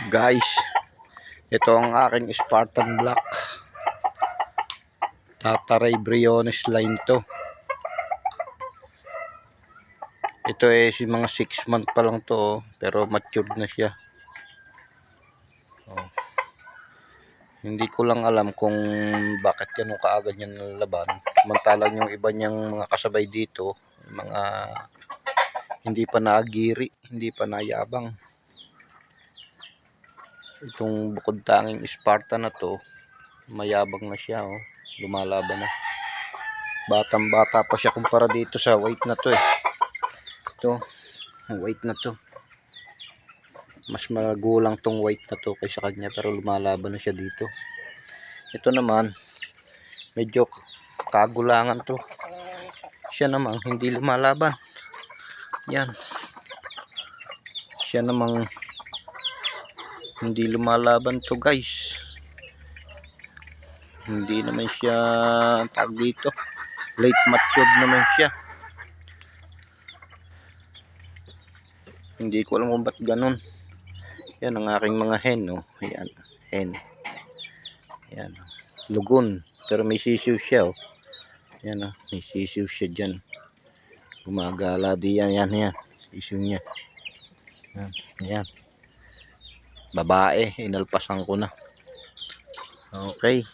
Guys, ito ang aking Spartan Black. Tataray Briones line to. Ito si mga 6 month pa lang to, pero matured na siya. Hindi ko lang alam kung bakit ganun kaagad yan nalaban. Samantalang yung iba niyang mga kasabay dito, mga hindi pa naagiri, hindi pa nayabang. Itong bukod tanging Spartan na to, mayabang na siya, lumalaban na. Batang bata pa siya kumpara dito sa weight na to Ito, weight na to. Mas magulang tong weight na to kaysa kanya, pero lumalaban na siya dito. Ito naman, medyo kagulangan to. Siya naman hindi lumalaban. Yan. Siya namang hindi lumalaban to, guys. Hindi naman siya tag dito. Late matured naman siya. Hindi ko alam kung ba't ganun. Yan ang aking mga hen, Ayan, hen. Yan. Lugon, pero may sisiw siya, Yan, may sisiw siya diyan. Gumagala diyan, yan. Sisiw niya. Yan. Babae, inalpasan ko na. Okay.